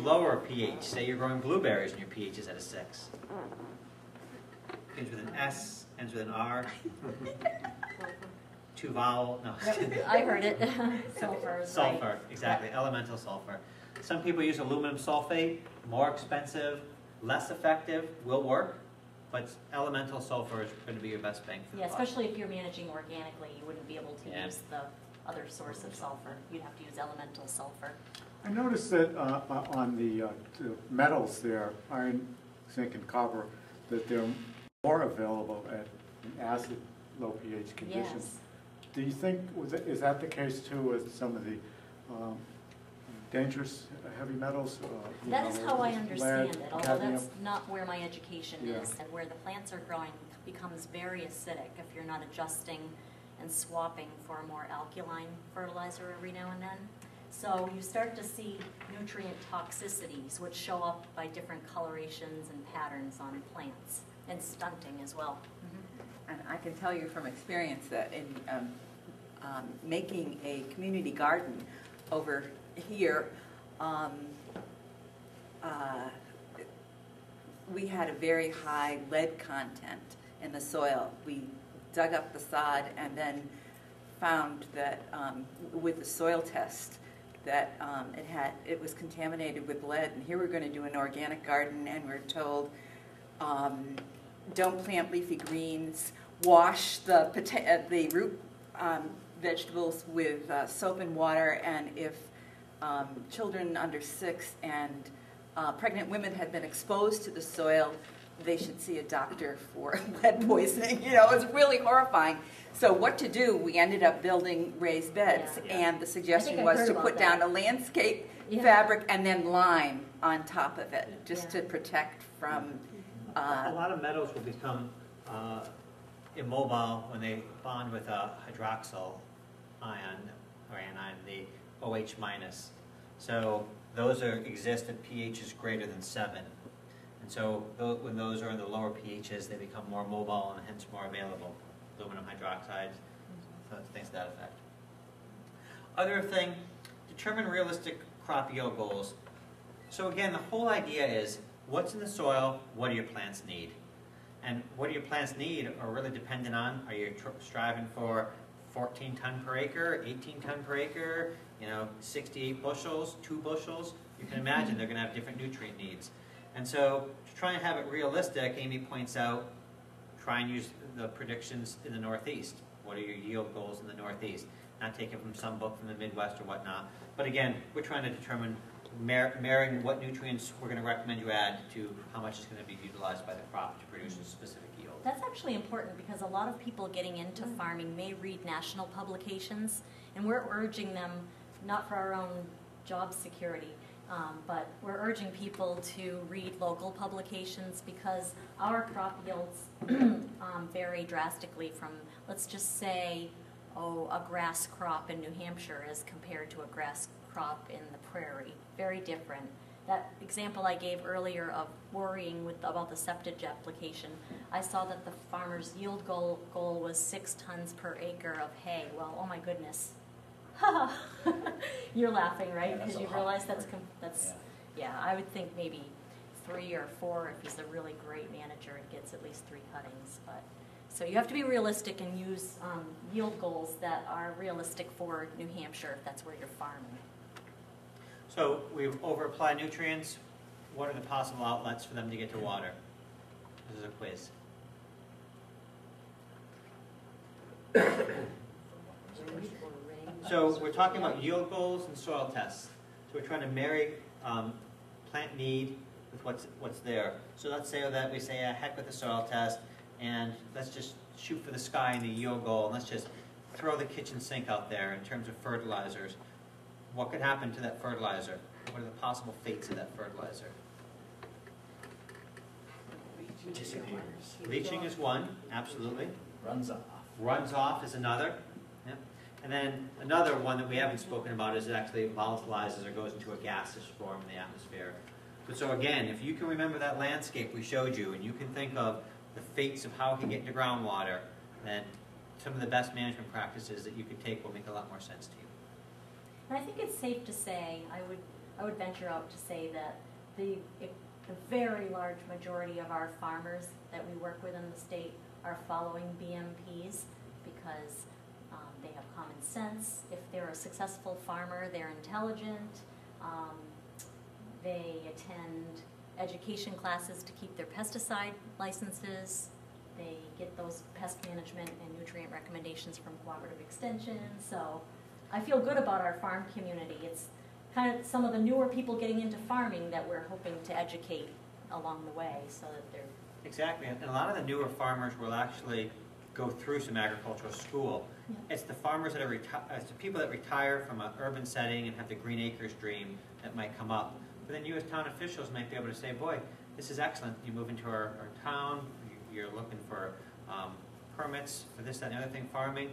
lower pH, say you're growing blueberries and your pH is at a 6. Begins with an S, ends with an R. 2 vowel, no. I heard it. Sulfur. Sulfur, right. exactly, elemental sulfur. Some people use aluminum sulfate, more expensive, less effective, will work, but elemental sulfur is going to be your best bang for the Yeah, buck. especially if you're managing organically, you wouldn't be able to use the other source of sulfur. You'd have to use elemental sulfur. I noticed that on the metals there, iron, zinc, and copper, that they're more available at acid, low pH conditions. Yes. Do you think, is that the case too with some of the dangerous heavy metals? That is how I understand lead, it, although cadmium? that's not where my education Yeah. is. And where the plants are growing becomes very acidic if you're not adjusting and swapping for a more alkaline fertilizer every now and then. So you start to see nutrient toxicities, which show up by different colorations and patterns on plants, and stunting as well. And I can tell you from experience that in making a community garden over here, we had a very high lead content in the soil. We dug up the sod and then found that with the soil test that it was contaminated with lead. And here we're going to do an organic garden, and we're told don't plant leafy greens, wash the root vegetables with soap and water, and if children under 6 and pregnant women had been exposed to the soil, they should see a doctor for lead poisoning. You know, it was really horrifying. So what to do? We ended up building raised beds, and the suggestion was to put down a landscape fabric and then lime on top of it, just to protect from... a lot of metals will become immobile when they bond with a hydroxyl ion, or anion, the OH minus. So those exist at pHs greater than 7. And so when those are in the lower pHs, they become more mobile and hence more available. Aluminum hydroxide, things to that effect. Other thing, determine realistic crop yield goals. So again, the whole idea is what's in the soil, what do your plants need? And what do your plants need are really dependent on, are you striving for 14 ton per acre, 18 ton per acre, 68 bushels, 2 bushels? You can imagine they're going to have different nutrient needs. And so to try and have it realistic, Amy points out, try and use the predictions in the Northeast. What are your yield goals in the Northeast? Not taken from some book from the Midwest or whatnot. But again, we're trying to determine marrying what nutrients we're going to recommend you add to how much is going to be utilized by the crop to produce a specific yield. That's actually important because a lot of people getting into farming may read national publications, and we're urging them, not for our own job security, but we're urging people to read local publications because our crop yields vary drastically from, let's just say, a grass crop in New Hampshire as compared to a grass crop in the prairie. Very different. That example I gave earlier of worrying about the septage application, I saw that the farmer's yield goal was 6 tons per acre of hay. Well, oh my goodness. You're laughing, right? Because you realize that's yeah, I would think maybe 3 or 4 if he's a really great manager and gets at least 3 cuttings. But so you have to be realistic and use yield goals that are realistic for New Hampshire if that's where you're farming. So we've over-applied nutrients. What are the possible outlets for them to get to water? This is a quiz. So we're talking about yield goals and soil tests. So we're trying to marry plant need with what's there. So let's say that we say, heck with the soil test, and let's just shoot for the sky in the yield goal, and let's just throw the kitchen sink out there in terms of fertilizers. What could happen to that fertilizer? What are the possible fates of that fertilizer? Disappears. Leaching is one, absolutely. Runs off. Runs off is another. Yep. And then another one that we haven't spoken about is it actually volatilizes or goes into a gaseous form in the atmosphere. But so again, if you can remember that landscape we showed you and you can think of the fates of how it can get into groundwater, then some of the best management practices that you could take will make a lot more sense to you. And I think it's safe to say, I would I would venture out to say that the very large majority of our farmers that we work with in the state are following BMPs because they have common sense. If they're a successful farmer, they're intelligent. They attend education classes to keep their pesticide licenses. They get those pest management and nutrient recommendations from Cooperative Extension. So I feel good about our farm community. It's kind of some of the newer people getting into farming that we're hoping to educate along the way so that they're... Exactly, and a lot of the newer farmers will actually go through some agricultural school. Yeah. It's the farmers that are it's the people that retire from an urban setting and have the Green Acres dream that might come up. But then you as town officials might be able to say, boy, this is excellent. You move into our town, you're looking for permits for this, that, and the other thing, farming.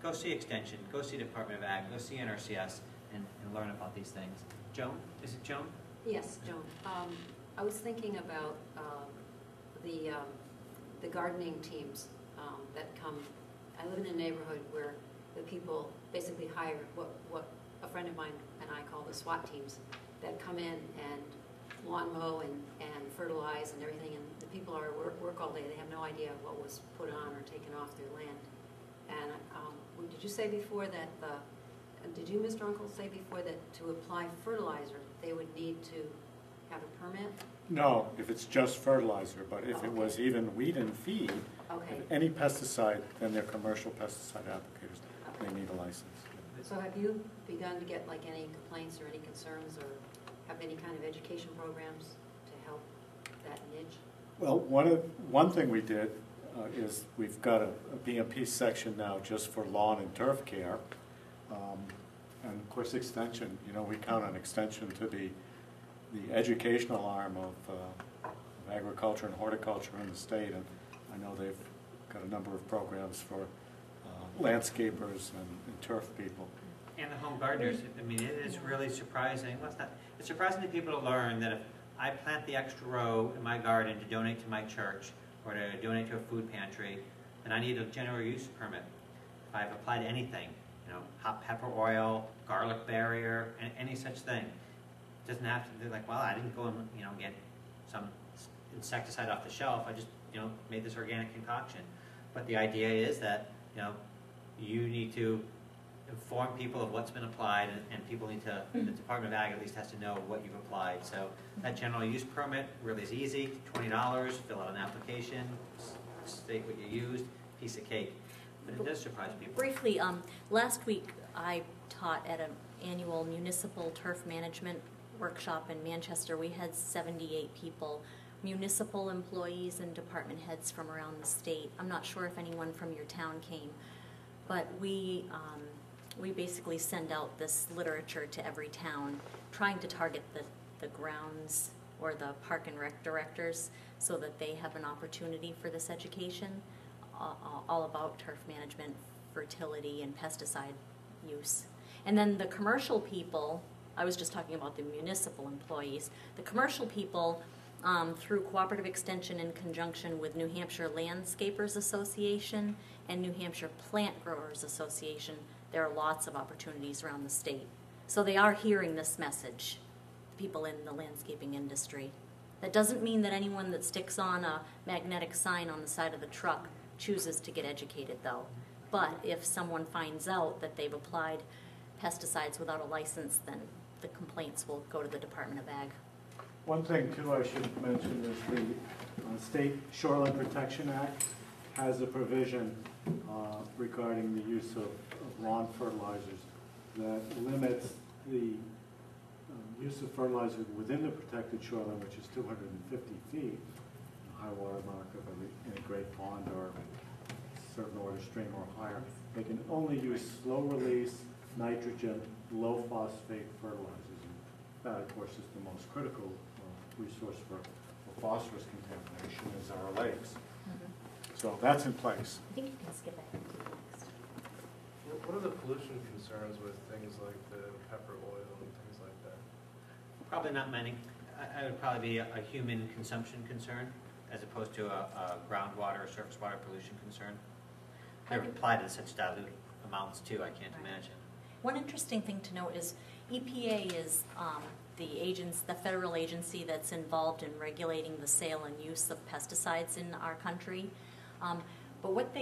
Go see Extension, go see Department of Ag, go see NRCS, and learn about these things. Joan, is it Joan? Yes, Joan. I was thinking about the gardening teams that come. I live in a neighborhood where the people basically hire what a friend of mine and I call the SWAT teams that come in and lawn mow and fertilize and everything, and the people are work all day. They have no idea what was put on or taken off their land. And did you say before that did you, Mr. Uncle, say before that to apply fertilizer, they would need to have a permit? No, if it's just fertilizer, but if it was even weed and feed, Okay. any pesticide, then they're commercial pesticide applicators. They need a license. So have you begun to get like any complaints or any concerns or have any kind of education programs to help that niche? Well, one thing we did is we've got a BMP section now just for lawn and turf care. And of course, Extension, we count on Extension to be the educational arm of agriculture and horticulture in the state. And I know they've got a number of programs for landscapers and turf people. And the home gardeners, I mean, it is really surprising. Well, it's surprising to people to learn that if I plant the extra row in my garden to donate to my church or to donate to a food pantry, then I need a general use permit. If I've applied anything, hot pepper oil, garlic barrier, any such thing, it doesn't have to. They're like, well, I didn't go and get some insecticide off the shelf. I just made this organic concoction. But the idea is that you need to inform people of what's been applied, and people need to, the Department of Ag at least has to know what you've applied. So that general use permit really is easy, $20, fill out an application, state what you used, piece of cake. But it does surprise people. Briefly, last week I taught at an annual municipal turf management workshop in Manchester. We had 78 people, municipal employees and department heads from around the state. I'm not sure if anyone from your town came, but we basically send out this literature to every town, trying to target the grounds or the park and rec directors so that they have an opportunity for this education, all about turf management, fertility, and pesticide use. And then the commercial people, I was just talking about the municipal employees, the commercial people through Cooperative Extension in conjunction with New Hampshire Landscapers Association and New Hampshire Plant Growers Association, there are lots of opportunities around the state. So they are hearing this message, people in the landscaping industry. That doesn't mean that anyone that sticks on a magnetic sign on the side of the truck chooses to get educated, though. But if someone finds out that they've applied pesticides without a license, then the complaints will go to the Department of Ag. One thing, too, I should mention is the State Shoreline Protection Act has a provision regarding the use of lawn fertilizers that limits the use of fertilizer within the protected shoreline, which is 250 feet, the high water mark of a great pond or a certain order stream or higher. They can only use slow-release nitrogen, low-phosphate fertilizers. And that, of course, is the most critical resource for phosphorus contamination is our lakes. So that's in place. I think you can skip ahead to the next. What are the pollution concerns with things like the pepper oil and things like that? Probably not many. I would probably be a human consumption concern as opposed to a groundwater or surface water pollution concern. They're applied in such dilute amounts too, I can't imagine. One interesting thing to note is EPA is the federal agency that's involved in regulating the sale and use of pesticides in our country. But what they